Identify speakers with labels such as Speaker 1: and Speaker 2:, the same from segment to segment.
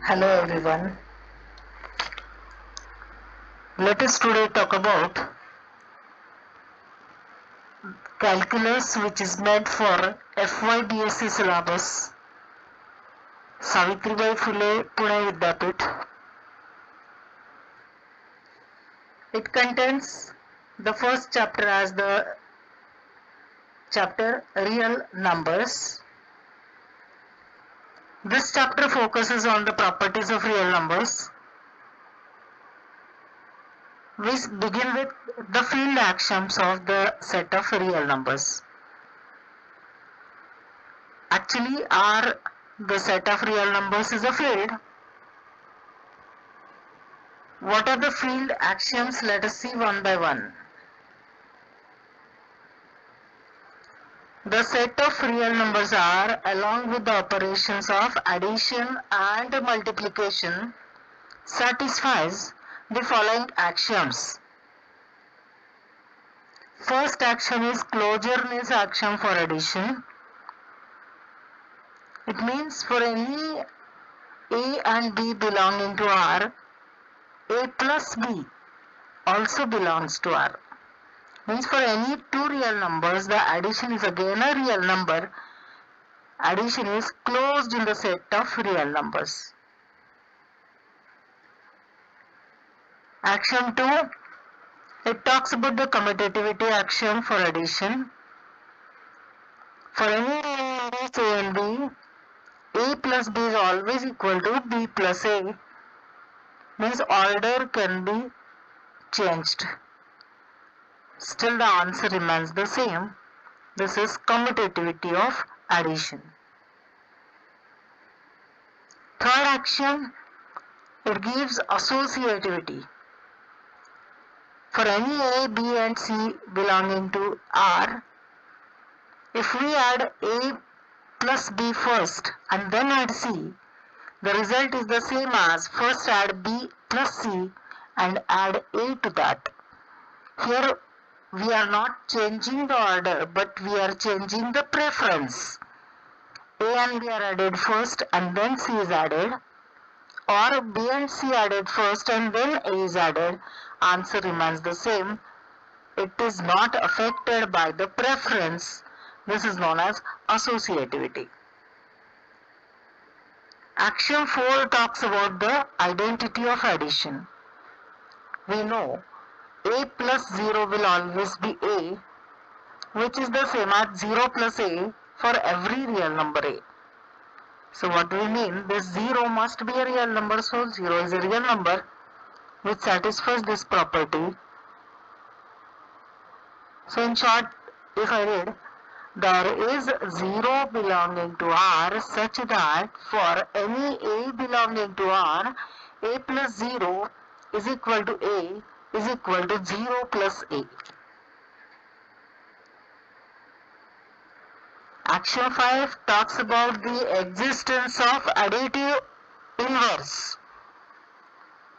Speaker 1: Hello everyone. Let us today talk about calculus, which is meant for FY BSc syllabus, Savitribai Phule Pune Vidyapith. It contains the first chapter as the chapter Real Numbers. This chapter focuses on the properties of real numbers. We begin with the field axioms of the set of real numbers. Actually, R, the set of real numbers, is a field. What are the field axioms? Let us see one by one. The set of real numbers are, along with the operations of addition and multiplication, satisfies the following axioms. First axiom is closureness axiom for addition. It means for any A and B belonging to R, A plus B also belongs to R. Means for any two real numbers, the addition is again a real number. Addition is closed in the set of real numbers. Axiom 2, it talks about the commutativity axiom for addition. For any real numbers A and B, A plus B is always equal to B plus A. Means order can be changed. Still the answer remains the same. This is commutativity of addition. Third axiom, it gives associativity. For any A, B and C belonging to R, if we add A plus B first and then add C, the result is the same as first add B plus C and add A to that. Here we are not changing the order, but we are changing the preference. A and B are added first and then C is added, or B and C added first and then A is added. Answer remains the same. It is not affected by the preference. This is known as associativity. Axiom 4 talks about the identity of addition. We know A plus 0 will always be A, which is the same as 0 plus A for every real number A. So what do we mean? This 0 must be a real number, so 0 is a real number which satisfies this property. So in short, if I read, there is 0 belonging to R such that for any A belonging to R, A plus 0 is equal to A is equal to 0 plus A. Axiom 5 talks about the existence of additive inverse.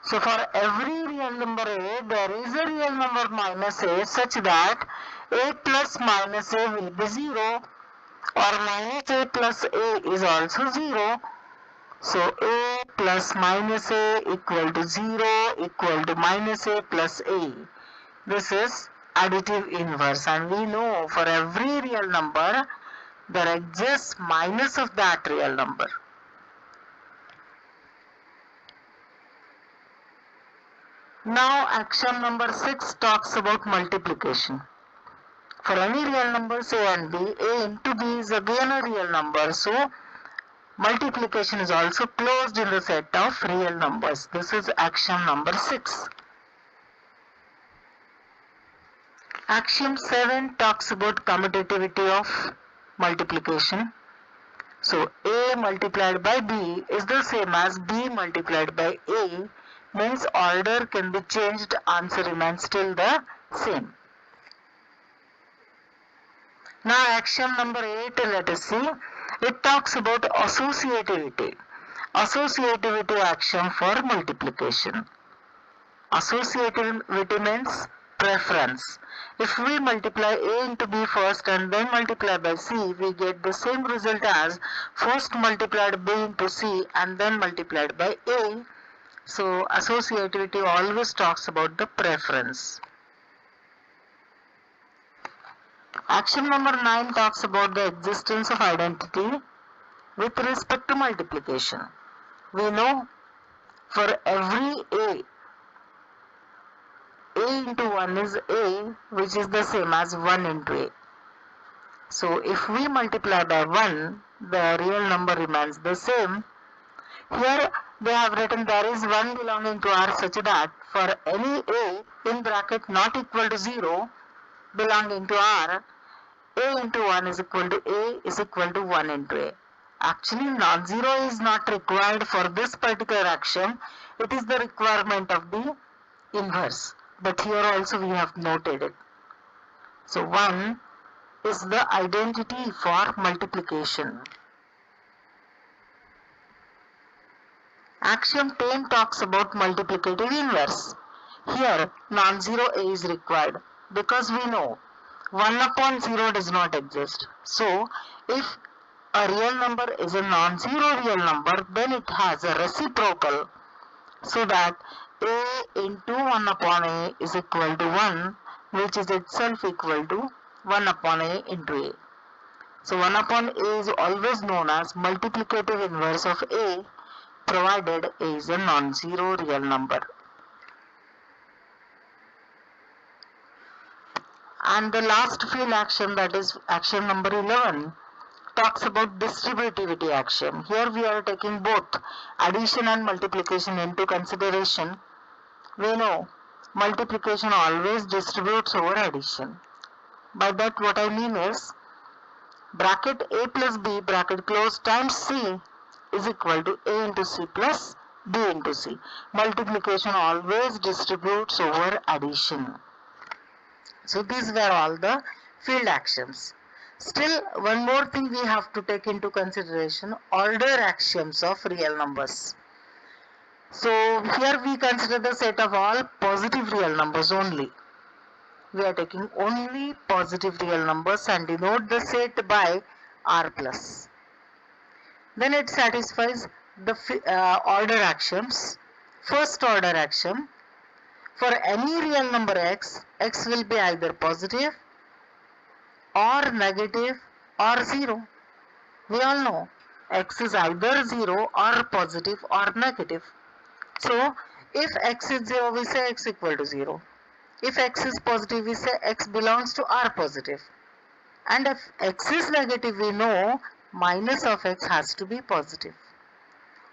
Speaker 1: So for every real number A, there is a real number minus A such that A plus minus A will be 0, or minus A plus A is also 0. So A plus minus A equal to 0 equal to minus A plus A. This is additive inverse, and we know for every real number there exists minus of that real number. Now axiom number 6 talks about multiplication. For any real numbers A and B, A into B is again a real number, so multiplication is also closed in the set of real numbers. This is axiom number 6. Axiom 7 talks about commutativity of multiplication. So A multiplied by B is the same as B multiplied by A, means order can be changed, answer remains still the same. Now axiom number 8, let us see. It talks about associativity. Associativity axiom for multiplication. Associativity means preference. If we multiply A into B first and then multiply by C, we get the same result as first multiplied B into C and then multiplied by A. So associativity always talks about the preference. Action number 9 talks about the existence of identity with respect to multiplication. We know for every A into 1 is A, which is the same as 1 into A. So if we multiply by 1, the real number remains the same. Here they have written there is 1 belonging to R such that for any A in bracket not equal to 0 belonging to R, A into 1 is equal to A is equal to 1 into A. Actually, non-zero is not required for this particular action. It is the requirement of the inverse. But here also we have noted it. So 1 is the identity for multiplication. Axiom 10 talks about multiplicative inverse. Here, non-zero A is required because we know 1 upon 0 does not exist. So, if a real number is a non-zero real number, then it has a reciprocal so that A into 1 upon A is equal to 1, which is itself equal to 1 upon A into A. So 1 upon A is always known as multiplicative inverse of A, provided A is a non-zero real number. And the last field action, that is action number 11, talks about distributivity action. Here we are taking both addition and multiplication into consideration. We know multiplication always distributes over addition. By that what I mean is bracket A plus B bracket close times C is equal to A into C plus B into C. Multiplication always distributes over addition. So these were all the field actions. Still, one more thing we have to take into consideration, order axioms of real numbers. So here we consider the set of all positive real numbers only. We are taking only positive real numbers and denote the set by R plus. Then it satisfies the order axioms. First order axiom, for any real number x, x will be either positive or negative or 0. We all know x is either 0 or positive or negative. So if x is 0, we say x equal to 0. If x is positive, we say x belongs to R positive. And if x is negative, we know minus of x has to be positive.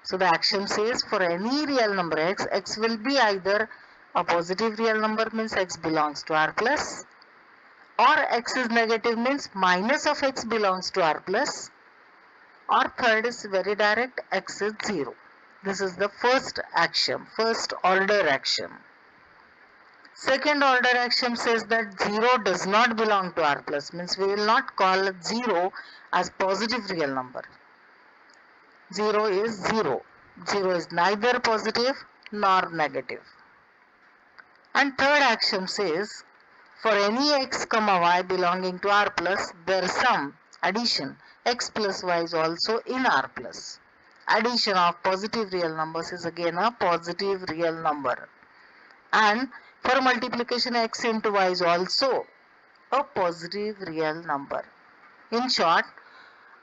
Speaker 1: So the axiom says for any real number x, x will be either a positive real number means x belongs to R plus, or x is negative means minus of x belongs to R plus, or third is very direct, x is 0. This is the first axiom, first order axiom. Second order axiom says that 0 does not belong to R plus, means we will not call 0 as positive real number. 0 is 0. 0 is neither positive nor negative. And third axiom says for any x comma y belonging to R plus, their sum, addition, x plus y is also in R plus. Addition of positive real numbers is again a positive real number. And for multiplication, x into y is also a positive real number. In short,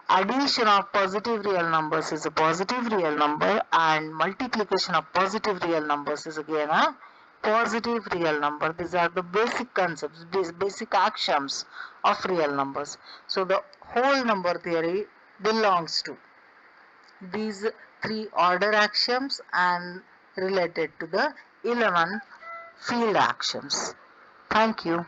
Speaker 1: addition of positive real numbers is a positive real number and multiplication of positive real numbers is again a positive real number. These are the basic concepts, these basic axioms of real numbers. So the whole number theory belongs to these three order axioms and related to the 11 field axioms. Thank you.